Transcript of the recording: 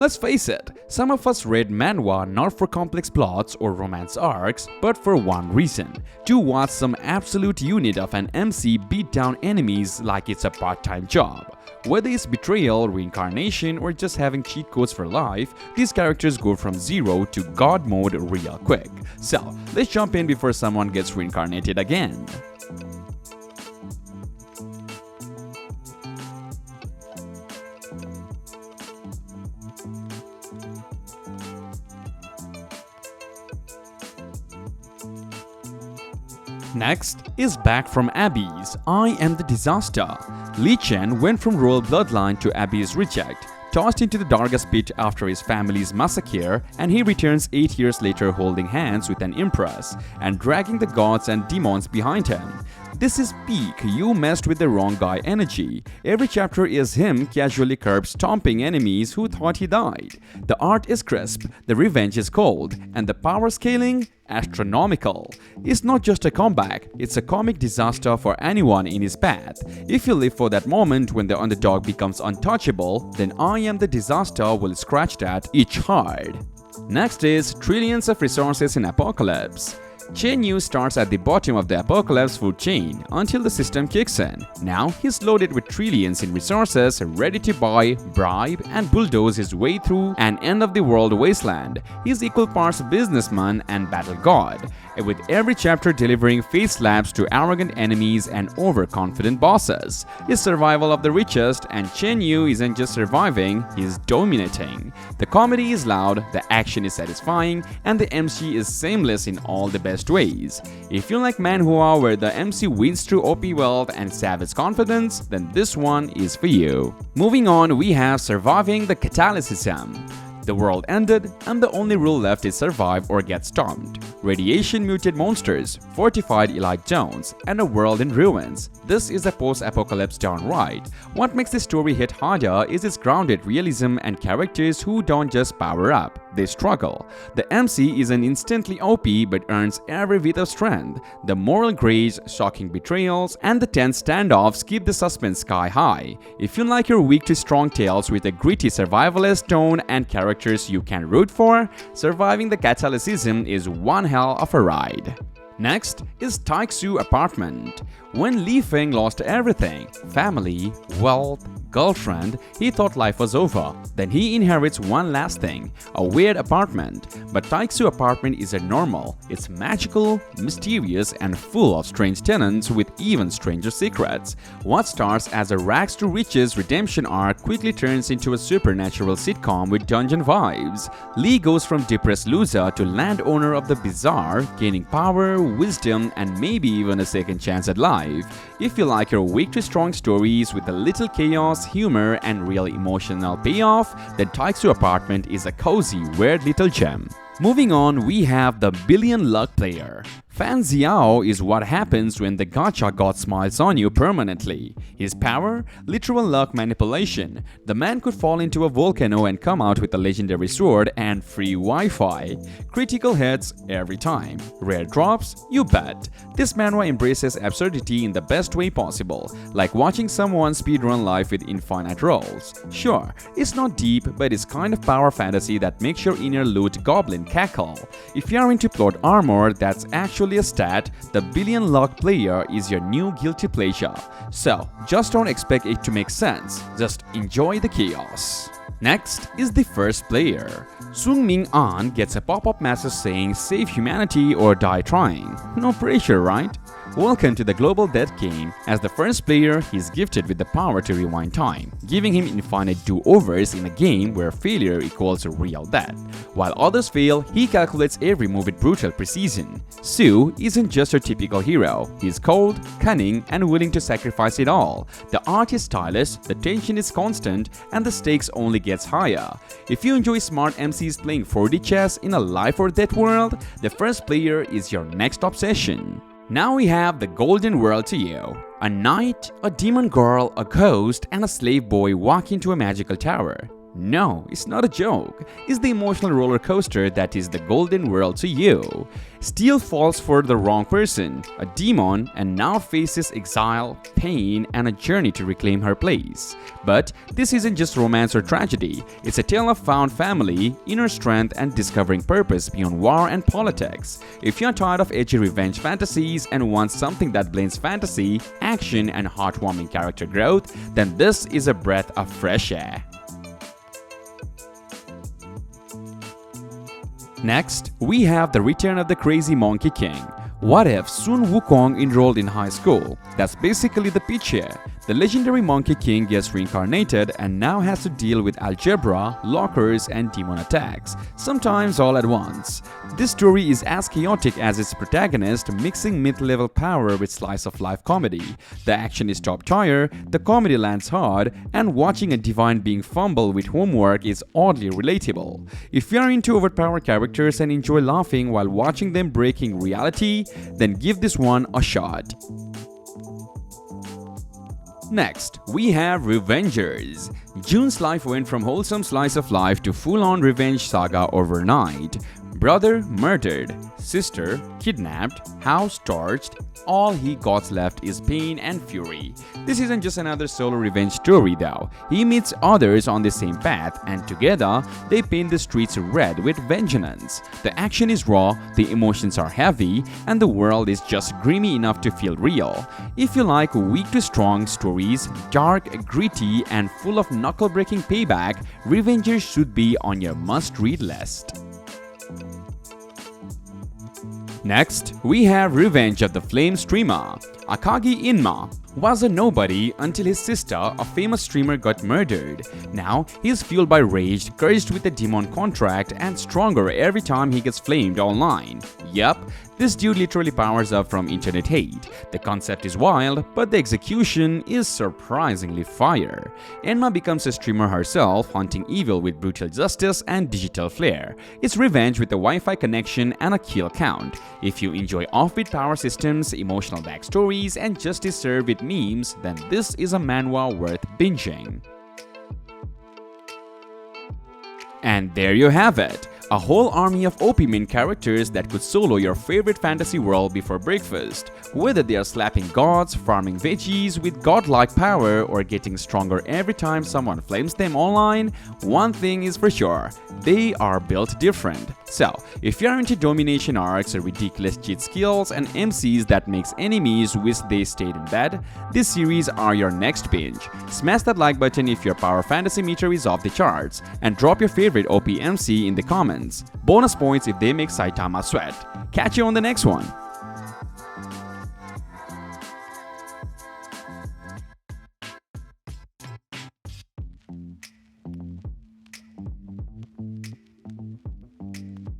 Let's face it, some of us read manhwa not for complex plots or romance arcs, but for one reason: to watch some absolute unit of an MC beat down enemies like it's a part-time job. Whether it's betrayal, reincarnation, or just having cheat codes for life, these characters go from zero to god mode real quick. So, let's jump in before someone gets reincarnated again. Next is Back from Abyss, I Am the Disaster. Li Chen went from royal bloodline to Abyss reject, tossed into the darkest pit after his family's massacre, and he returns 8 years later holding hands with an empress and dragging the gods and demons behind him. This is peak "you messed with the wrong guy" energy. Every chapter is him casually curb stomping enemies who thought he died. The art is crisp, the revenge is cold, and the power scaling astronomical. It's not just a comeback, it's a comic disaster for anyone in his path. If you live for that moment when the underdog becomes untouchable, then I Am the Disaster will scratch that itch hard. Next is Trillions of Resources in Apocalypse. Chen Yu starts at the bottom of the apocalypse food chain until the system kicks in. Now he's loaded with trillions in resources, ready to buy, bribe, and bulldoze his way through an end-of-the-world wasteland. He's equal parts businessman and battle god, with every chapter delivering face slaps to arrogant enemies and overconfident bosses. His survival of the richest, and Chen Yu isn't just surviving, he's dominating. The comedy is loud, the action is satisfying, and the MC is seamless in all the best ways. If you like manhwa where the MC wins through OP wealth and savage confidence, then this one is for you. Moving on, we have Surviving the Catalyticism. The world ended, and the only rule left is survive or get stomped. Radiation-muted monsters, fortified elite zones, and a world in ruins. This is a post-apocalypse done right. What makes this story hit harder is its grounded realism and characters who don't just power up, they struggle. The MC isn't instantly OP but earns every bit of strength. The moral grays, shocking betrayals, and the tense standoffs keep the suspense sky high. If you like your weak to strong tales with a gritty survivalist tone and characters you can root for, Surviving the Catalyticism is one hell of a ride. Next is Taixu Apartment. When Li Feng lost everything, family, wealth, girlfriend, he thought life was over. Then he inherits one last thing, a weird apartment. But Taixu Apartment isn't normal. It's magical, mysterious, and full of strange tenants with even stranger secrets. What starts as a rags to riches redemption arc quickly turns into a supernatural sitcom with dungeon vibes. Li goes from depressed loser to landowner of the bizarre, gaining power, wisdom, and maybe even a second chance at life. If you like your weak to strong stories with a little chaos, humor, and real emotional payoff, then Taixu Apartment is a cozy, weird little gem. Moving on, we have the Billion Luck Player. Fan Xiao is what happens when the gacha god smiles on you permanently. His power? Literal luck manipulation. The man could fall into a volcano and come out with a legendary sword and free Wi-Fi. Critical hits every time. Rare drops? You bet. This manhwa embraces absurdity in the best way possible, like watching someone speedrun life with infinite rolls. Sure, it's not deep, but it's kind of power fantasy that makes your inner loot goblin cackle. If you're into plot armor that's actually a stat, the Billion Luck Player is your new guilty pleasure. So, just don't expect it to make sense, just enjoy the chaos. Next is the first player. Sung Ming An gets a pop-up message saying save humanity or die trying. No pressure, right? Welcome to the Global Death game. As the first player, he's gifted with the power to rewind time, giving him infinite do-overs in a game where failure equals real death. While others fail, he calculates every move with brutal precision. Su isn't just a typical hero. He's cold, cunning, and willing to sacrifice it all. The art is stylish, the tension is constant, and the stakes only gets higher. If you enjoy smart MCs playing 4D chess in a life or death world, the first player is your next obsession. Now we have the golden world to you. A knight, a demon girl, a ghost, and a slave boy walk into a magical tower. No, it's not a joke. It's the emotional roller coaster that is the golden world to you. Steel falls for the wrong person, a demon, and now faces exile, pain, and a journey to reclaim her place. But this isn't just romance or tragedy. It's a tale of found family, inner strength, and discovering purpose beyond war and politics. If you're tired of edgy revenge fantasies and want something that blends fantasy, action, and heartwarming character growth, then this is a breath of fresh air. Next, we have the return of the crazy Monkey King. What if Sun Wukong enrolled in high school? That's basically the pitch here. The legendary Monkey King gets reincarnated and now has to deal with algebra, lockers, and demon attacks, sometimes all at once. This story is as chaotic as its protagonist, mixing mid-level power with slice-of-life comedy. The action is top tier, the comedy lands hard, and watching a divine being fumble with homework is oddly relatable. If you are into overpowered characters and enjoy laughing while watching them breaking reality, then give this one a shot. Next, we have Revengers. Jun's life went from wholesome slice of life to full-on revenge saga overnight. Brother murdered, sister kidnapped, house torched, all he got left is pain and fury. This isn't just another solo revenge story though. He meets others on the same path and together they paint the streets red with vengeance. The action is raw, the emotions are heavy, and the world is just grimy enough to feel real. If you like weak to strong stories, dark, gritty, and full of knuckle-breaking payback, Revengers should be on your must-read list. Next, we have Revenge of the Flame Streamer. Akagi Inma was a nobody until his sister, a famous streamer, got murdered. Now, he is fueled by rage, cursed with a demon contract, and stronger every time he gets flamed online. Yup, this dude literally powers up from internet hate. The concept is wild, but the execution is surprisingly fire. Enma becomes a streamer herself, hunting evil with brutal justice and digital flair. It's revenge with a Wi-Fi connection and a kill count. If you enjoy offbeat power systems, emotional backstories, and justice served with memes, then this is a manhwa worth binging. And there you have it. A whole army of OP main characters that could solo your favorite fantasy world before breakfast. Whether they are slapping gods, farming veggies with godlike power, or getting stronger every time someone flames them online, one thing is for sure, they are built different. So, if you're into domination arcs, ridiculous cheat skills, and MCs that makes enemies wish they stayed in bed, this series are your next binge. Smash that like button if your power fantasy meter is off the charts, and drop your favorite OP MC in the comments. Bonus points if they make Saitama sweat. Catch you on the next one.